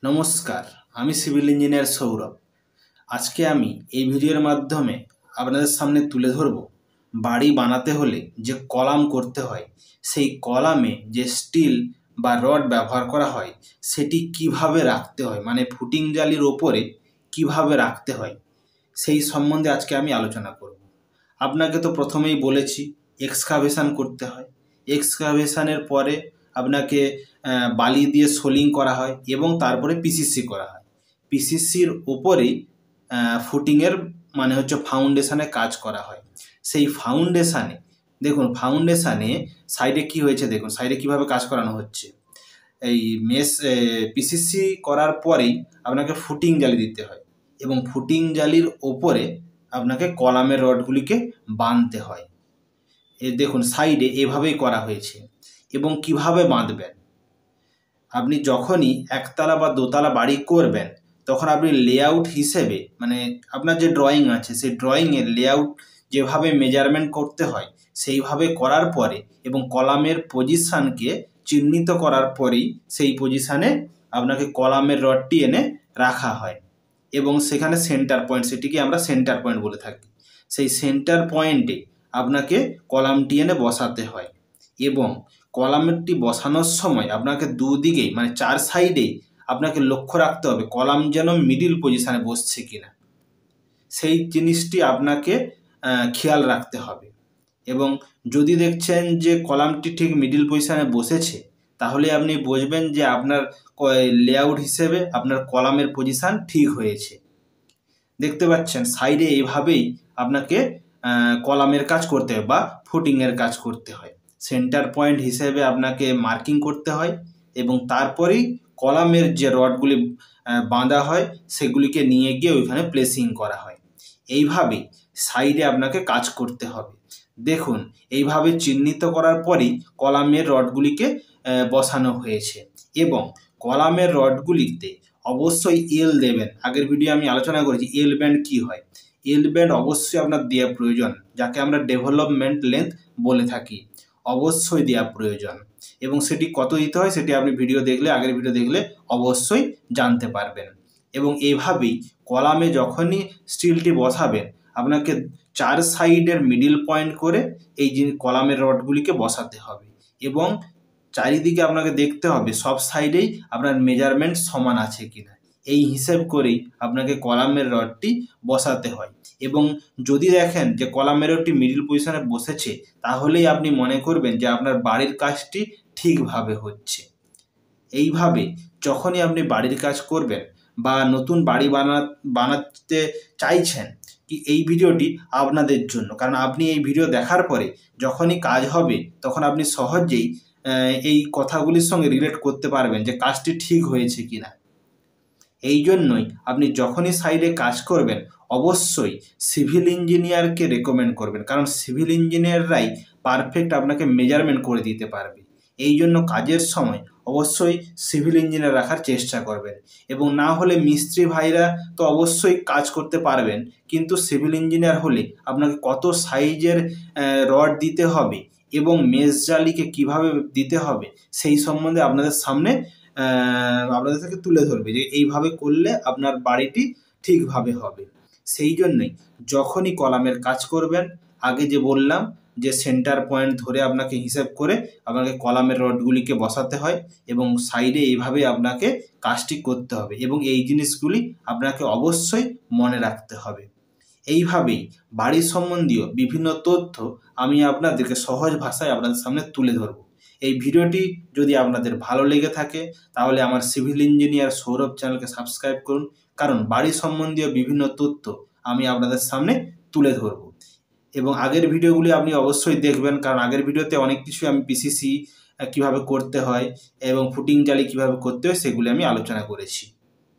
নমস্কার, আমি civil engineer Sourav. আজকে আমি এই ভিডিওর মাধ্যমে আপনাদের সামনে তুলে ধরব বাড়ি বানাতে হলে যে কলাম করতে হয়, সেই কলামে যে স্টিল বা রড ব্যবহার করা হয় সেটি কিভাবে রাখতে হয়, মানে ফুটিং জালির ওপরে কিভাবে রাখতে হয় সেই সম্বন্ধে আজকে আমি আলোচনা করব। আপনাকে তো প্রথমেই বলেছি এক্সকাভেশন করতে হয়। এক্সকাভেশনের পরে আপনাকে বালি দিয়ে সোলিং করা হয় এবং তারপরে পিসিসি করা হয়। পিসিসির ওপরেই ফুটিংয়ের মানে হচ্ছে ফাউন্ডেশনে কাজ করা হয়। সেই ফাউন্ডেশনে দেখুন, ফাউন্ডেশনে সাইডে কি হয়েছে দেখুন, সাইডে কিভাবে কাজ করানো হচ্ছে। এই পিসিসি করার পরেই আপনাকে ফুটিং জালি দিতে হয় এবং ফুটিং জালির ওপরে আপনাকে কলামের রডগুলিকে বাঁধতে হয়। দেখুন সাইডে এভাবেই করা হয়েছে। এবং কিভাবে বাঁধবেন, আপনি যখনই একতলা বা দোতলা বাড়ি করবেন তখন আপনি লেআউট হিসেবে, মানে আপনার যে ড্রয়িং আছে সেই ড্রয়িংয়ের লেআউট যেভাবে মেজারমেন্ট করতে হয় সেইভাবে করার পরে এবং কলামের পজিশানকে চিহ্নিত করার পরেই সেই পজিশানে আপনাকে কলামের রডটি এনে রাখা হয় এবং সেখানে সেন্টার পয়েন্ট, সেটিকে আমরা সেন্টার পয়েন্ট বলে থাকি, সেই সেন্টার পয়েন্টে আপনাকে কলামটি এনে বসাতে হয়। এবং কলামটি বসানোর সময় আপনাকে দুদিকেই মানে চার সাইডেই আপনাকে লক্ষ্য রাখতে হবে কলাম যেন মিডিল পজিশানে বসছে কিনা, সেই জিনিসটি আপনাকে খেয়াল রাখতে হবে। এবং যদি দেখছেন যে কলামটি ঠিক মিডিল পজিশানে বসেছে তাহলে আপনি বুঝবেন যে আপনার লেআউট হিসেবে আপনার কলামের পজিশান ঠিক হয়েছে। দেখতে পাচ্ছেন সাইডে এইভাবেই আপনাকে কলামের কাজ করতে হয় বা ফুটিংয়ের কাজ করতে হয়। সেন্টার পয়েন্ট হিসেবে আপনাকে মার্কিং করতে হয় এবং তারপরেই কলামের যে রডগুলি বাঁধা হয় সেগুলিকে নিয়ে গিয়ে ওইখানে প্লেসিং করা হয়। এইভাবে সাইডে আপনাকে কাজ করতে হবে। দেখুন এইভাবে চিহ্নিত করার পরেই কলামের রডগুলিকে বসানো হয়েছে এবং কলামের রডগুলিতে অবশ্যই এল দেবেন। আগের ভিডিও আমি আলোচনা করেছি এল ব্যান্ড কী হয়। এল ব্যান্ড অবশ্যই আপনার দেওয়া প্রয়োজন, যাকে আমরা ডেভেলপমেন্ট লেন্থ বলে থাকি, অবশ্যই দেওয়া প্রয়োজন। এবং সেটি কত দিতে হয় সেটি আপনি ভিডিও দেখলে, আগের ভিডিও দেখলে অবশ্যই জানতে পারবেন। এবং এভাবেই কলামে যখনই স্টিলটি বসাবেন আপনাকে চার সাইডের মিডিল পয়েন্ট করে এই যে কলামের রডগুলিকে বসাতে হবে এবং চারিদিকে আপনাকে দেখতে হবে সব সাইডেই আপনার মেজারমেন্ট সমান আছে কিনা, এই হিসেব করেই আপনাকে কলামের রডটি বসাতে হয়। এবং যদি দেখেন যে কলামের রডটি মিডিল পজিশনে বসেছে তাহলেই আপনি মনে করবেন যে আপনার বাড়ির কাজটি ঠিকভাবে হচ্ছে। এইভাবে যখনই আপনি বাড়ির কাজ করবেন বা নতুন বাড়ি বানাতে চাইছেন, কি এই ভিডিওটি আপনাদের জন্য, কারণ আপনি এই ভিডিও দেখার পরে যখনই কাজ হবে তখন আপনি সহজেই এই কথাগুলির সঙ্গে রিলেট করতে পারবেন যে কাজটি ঠিক হয়েছে কিনা। এই জন্যই আপনি যখনই সাইডে কাজ করবেন অবশ্যই সিভিল ইঞ্জিনিয়ারকে রেকমেন্ড করবেন, কারণ সিভিল ইঞ্জিনিয়াররাই পারফেক্ট আপনাকে মেজারমেন্ট করে দিতে পারবে। এই জন্য কাজের সময় অবশ্যই সিভিল ইঞ্জিনিয়ার রাখার চেষ্টা করবেন। এবং না হলে মিস্ত্রি ভাইরা তো অবশ্যই কাজ করতে পারবেন, কিন্তু সিভিল ইঞ্জিনিয়ার হলে আপনাকে কত সাইজের রড দিতে হবে এবং মেষ জালিকে কীভাবে দিতে হবে সেই সম্বন্ধে আপনাদের সামনে আপনাদের থেকে তুলে ধরবে যে এইভাবে করলে আপনার বাড়িটি ঠিকভাবে হবে। সেই জন্যই যখনই কলামের কাজ করবেন আগে যে বললাম যে সেন্টার পয়েন্ট ধরে আপনাকে হিসেব করে আপনাকে কলামের রডগুলিকে বসাতে হয় এবং সাইডে এইভাবে আপনাকে কাজটি করতে হবে এবং এই জিনিসগুলি আপনাকে অবশ্যই মনে রাখতে হবে। এইভাবেই বাড়ি সম্বন্ধীয় বিভিন্ন তথ্য আমি আপনাদেরকে সহজ ভাষায় আপনাদের সামনে তুলে ধরব। এই ভিডিওটি যদি আপনাদের ভালো লেগে থাকে তাহলে আমার সিভিল ইঞ্জিনিয়ার সৌরভ চ্যানেলকে সাবস্ক্রাইব করুন, কারণ বাড়ি সম্বন্ধীয় বিভিন্ন তথ্য আমি আপনাদের সামনে তুলে ধরব। এবং আগের ভিডিওগুলি আপনি অবশ্যই দেখবেন, কারণ আগের ভিডিওতে অনেক কিছু আমি পিসিসি কীভাবে করতে হয় এবং ফুটিং জালি কীভাবে করতে হয় সেগুলি আমি আলোচনা করেছি।